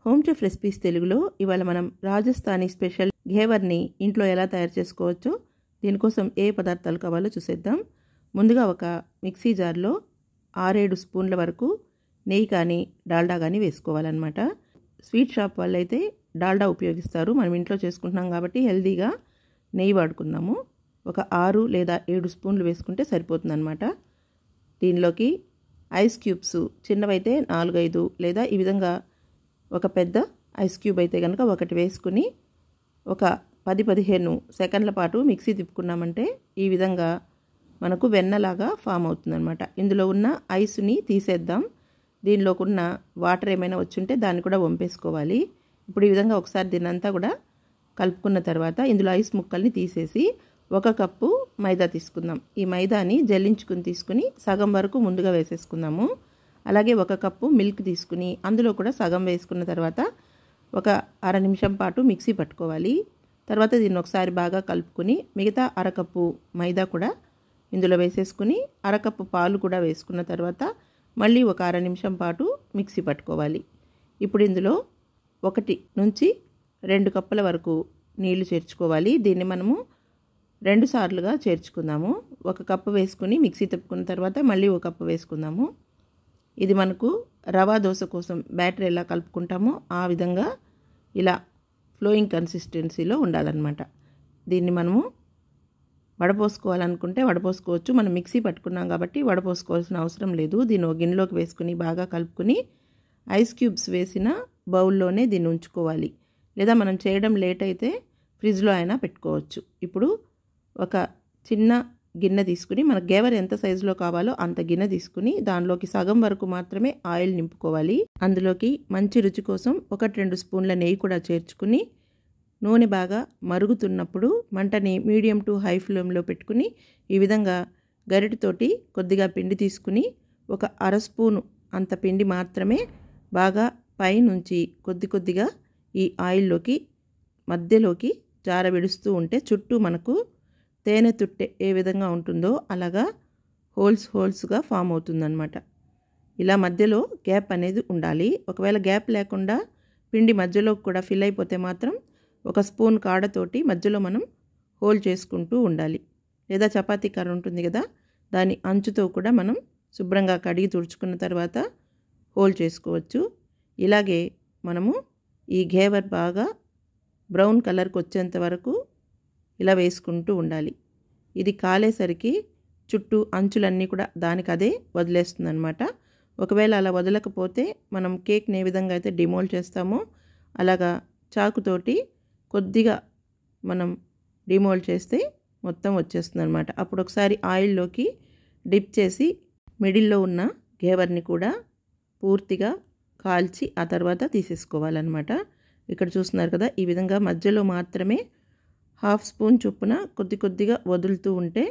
Home chef recipes తెలుగులో ఇవాళ మనం రాజస్థానీ స్పెషల్ ఘేవర్ని ఇంట్లో ఎలా తయారు చేసుకోవచ్చో, దీనికోసం ఏ పదార్థాలు కావాలో చూసేద్దాం. ముందుగా ఒక మిక్సీ జార్లో 6-7 స్పూన్ల వరకు నెయ్యి కానీ డాల్డా కానీ వేసుకోవాలన్నమాట. స్వీట్ షాప్ వాళ్ళైతే డాల్డా ఉపయోగిస్తారు, మనం ఇంట్లో చేసుకుంటున్నాం కాబట్టి హెల్దీగా నెయ్యి వాడుకుందాము. ఒక 6 లేదా 7 స్పూన్లు వేసుకుంటే సరిపోతుందన్నమాట. దీనిలోకి ఐస్ క్యూబ్స్ చిన్నవైతే 4-5 లేదా ఈ విధంగా ఒక పెద్ద ఐస్ క్యూబ్ అయితే కనుక ఒకటి వేసుకుని ఒక 10-15 సెకండ్ల పాటు మిక్సీ తిప్పుకున్నామంటే ఈ విధంగా మనకు వెన్నలాగా ఫామ్ అవుతుందన్నమాట. ఇందులో ఉన్న ఐస్ని తీసేద్దాం. దీనిలోకి ఉన్న వాటర్ ఏమైనా వచ్చుంటే దాన్ని కూడా వంపేసుకోవాలి. ఇప్పుడు ఈ విధంగా ఒకసారి దీన్నంతా కూడా కలుపుకున్న తర్వాత ఇందులో ఐస్ ముక్కల్ని తీసేసి 1 కప్పు మైదా తీసుకుందాం. ఈ మైదాని జల్లించుకుని తీసుకుని సగం వరకు ముందుగా వేసేసుకుందాము. అలాగే 1 కప్పు మిల్క్ తీసుకుని అందులో కూడా సగం వేసుకున్న తర్వాత ఒక అర నిమిషం పాటు మిక్సీ పట్టుకోవాలి. తర్వాత దీన్ని ఒకసారి బాగా కలుపుకొని మిగతా 1/2 కప్పు మైదా కూడా ఇందులో వేసేసుకుని 1/2 కప్పు పాలు కూడా వేసుకున్న తర్వాత మళ్ళీ ఒక అర నిమిషం పాటు మిక్సీ పట్టుకోవాలి. ఇప్పుడు ఇందులో 1 నుంచి 2 కప్పుల వరకు నీళ్లు చేర్చుకోవాలి. దీన్ని మనము 2 సార్లుగా చేర్చుకుందాము. 1 కప్పు వేసుకుని మిక్సీ తిప్పుకున్న తర్వాత మళ్ళీ 1 కప్పు వేసుకుందాము. ఇది మనకు రవా దోశ కోసం బ్యాటర్ ఎలా కలుపుకుంటామో ఆ విధంగా ఇలా ఫ్లోయింగ్ కన్సిస్టెన్సీలో ఉండాలన్నమాట. దీన్ని మనము వడపోసుకోవాలనుకుంటే వడపోసుకోవచ్చు. మనం మిక్సీ పట్టుకున్నాం కాబట్టి వడపోసుకోవాల్సిన అవసరం లేదు. దీన్ని ఒక గిన్నెలోకి వేసుకుని బాగా కలుపుకుని ఐస్ క్యూబ్స్ వేసిన బౌల్లోనే దీన్ని ఉంచుకోవాలి. లేదా మనం చేయడం లేట్ అయితే ఫ్రిడ్జ్లో అయినా పెట్టుకోవచ్చు. ఇప్పుడు ఒక చిన్న గిన్నె తీసుకుని మన గేవర్ ఎంత సైజులో కావాలో అంత గిన్నె తీసుకుని దానిలోకి సగం వరకు మాత్రమే ఆయిల్ నింపుకోవాలి. అందులోకి మంచి రుచి కోసం 1-2 స్పూన్ల నెయ్యి కూడా చేర్చుకుని నూనె బాగా మరుగుతున్నప్పుడు మంటని మీడియం టు హై ఫ్లేమ్లో పెట్టుకుని ఈ విధంగా గరిటెతోటి కొద్దిగా పిండి తీసుకుని ఒక అర స్పూను అంత పిండి మాత్రమే బాగా పైనుంచి కొద్దిగా ఈ ఆయిల్లోకి మధ్యలోకి జారవిడుస్తూ ఉంటే చుట్టూ మనకు తేనె తుట్టె ఏ విధంగా ఉంటుందో అలాగా హోల్స్గా ఫామ్ అవుతుందన్నమాట. ఇలా మధ్యలో గ్యాప్ అనేది ఉండాలి. ఒకవేళ గ్యాప్ లేకుండా పిండి మధ్యలో కూడా ఫిల్ అయిపోతే మాత్రం 1 స్పూన్ కాడతోటి మధ్యలో మనం హోల్ చేసుకుంటూ ఉండాలి. లేదా చపాతీ కర్ర ఉంటుంది కదా, దాని అంచుతో కూడా మనం శుభ్రంగా కడిగి తుడుచుకున్న తర్వాత హోల్ చేసుకోవచ్చు. ఇలాగే మనము ఈ ఘేవర్ బాగా బ్రౌన్ కలర్కి వచ్చేంత వరకు ఇలా వేసుకుంటూ ఉండాలి. ఇది కాలేసరికి చుట్టూ అంచులన్నీ కూడా దానికి అదే వదిలేస్తుంది అనమాట. ఒకవేళ అలా వదలకపోతే మనం కేక్ని ఏ విధంగా అయితే డిమోల్డ్ చేస్తామో అలాగా చాకుతోటి కొద్దిగా మనం డిమోల్డ్ చేస్తే మొత్తం వచ్చేస్తుంది అనమాట. అప్పుడు ఒకసారి ఆయిల్లోకి డిప్ చేసి మిడిల్లో ఉన్న ఘేవర్ని కూడా పూర్తిగా కాల్చి ఆ తర్వాత తీసేసుకోవాలన్నమాట. ఇక్కడ చూస్తున్నారు కదా, ఈ విధంగా మధ్యలో మాత్రమే 1/2 స్పూన్ చొప్పున కొద్దిగా వదులుతూ ఉంటే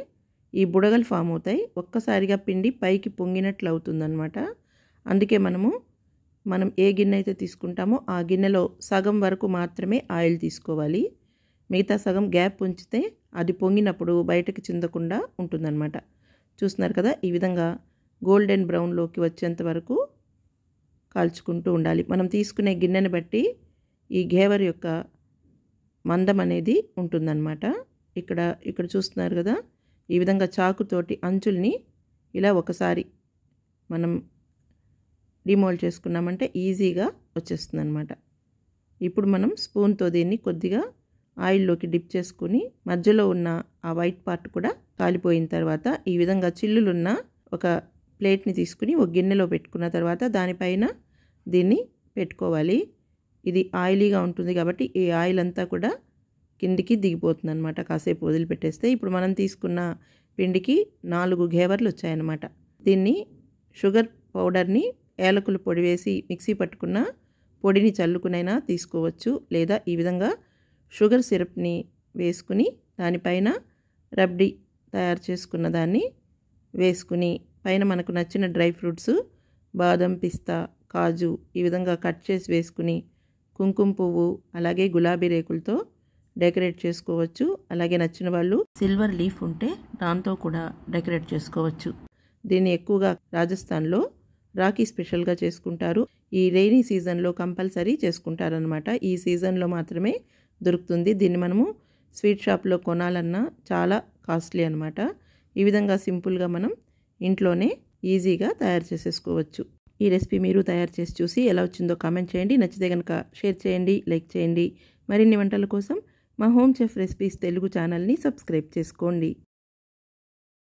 ఈ బుడగలు ఫామ్ అవుతాయి. ఒక్కసారిగా పిండి పైకి పొంగినట్లు అవుతుందన్నమాట. అందుకే మనం ఏ గిన్నె అయితే తీసుకుంటామో ఆ గిన్నెలో సగం వరకు మాత్రమే ఆయిల్ తీసుకోవాలి. మిగతా సగం గ్యాప్ ఉంచితే అది పొంగినప్పుడు బయటకు చిందకుండా ఉంటుందన్నమాట. చూస్తున్నారు కదా, ఈ విధంగా గోల్డెన్ బ్రౌన్లోకి వచ్చేంత వరకు కాల్చుకుంటూ ఉండాలి. మనం తీసుకునే గిన్నెని బట్టి ఈ ఘేవర్ యొక్క మందం అనేది ఉంటుందన్నమాట. ఇక్కడ చూస్తున్నారు కదా, ఈ విధంగా చాకుతోటి అంచుల్ని ఇలా ఒకసారి మనం డిమోల్డ్ చేసుకున్నామంటే ఈజీగా వచ్చేస్తుంది అనమాట. ఇప్పుడు మనం స్పూన్తో దీన్ని కొద్దిగా ఆయిల్లోకి డిప్ చేసుకుని మధ్యలో ఉన్న ఆ వైట్ పార్ట్ కూడా కాలిపోయిన తర్వాత ఈ విధంగా చిల్లులున్న ఒక ప్లేట్ని తీసుకుని ఒక గిన్నెలో పెట్టుకున్న తర్వాత దానిపైన దీన్ని పెట్టుకోవాలి. ఇది ఆయిలీగా ఉంటుంది కాబట్టి ఈ ఆయిల్ అంతా కూడా కిందికి దిగిపోతుంది అనమాట కాసేపు వదిలిపెట్టేస్తే. ఇప్పుడు మనం తీసుకున్న పిండికి 4 ఘేవర్లు వచ్చాయన్నమాట. దీన్ని షుగర్ పౌడర్ని ఏలకుల పొడి వేసి మిక్సీ పట్టుకున్న పొడిని చల్లుకునైనా తీసుకోవచ్చు. లేదా ఈ విధంగా షుగర్ సిరప్ని వేసుకుని దానిపైన రబ్డీ తయారు చేసుకున్న దాన్ని వేసుకుని పైన మనకు నచ్చిన డ్రై ఫ్రూట్స్ బాదం, పిస్తా, కాజు ఈ విధంగా కట్ చేసి వేసుకుని కుంకుమ పువ్వు అలాగే గులాబీ రేకులతో డెకరేట్ చేసుకోవచ్చు. అలాగే నచ్చిన వాళ్ళు సిల్వర్ లీఫ్ ఉంటే దాంతో కూడా డెకరేట్ చేసుకోవచ్చు. దీన్ని ఎక్కువగా రాజస్థాన్లో రాఖీ స్పెషల్గా చేసుకుంటారు. ఈ రెయినీ సీజన్లో కంపల్సరీ చేసుకుంటారనమాట. ఈ సీజన్లో మాత్రమే దొరుకుతుంది. దీన్ని మనము స్వీట్ షాప్లో కొనాలన్నా చాలా కాస్ట్లీ అనమాట. ఈ విధంగా సింపుల్గా మనం ఇంట్లోనే ఈజీగా తయారు చేసేసుకోవచ్చు. ఈ రెసిపీ మీరు తయారు చేసి చూసి ఎలా వచ్చిందో కామెంట్ చేయండి. నచ్చితే కనుక షేర్ చేయండి, లైక్ చేయండి. మరిన్ని వంటల కోసం మా హోమ్ చెఫ్ రెసిపీస్ తెలుగు ఛానల్ని సబ్స్క్రైబ్ చేసుకోండి.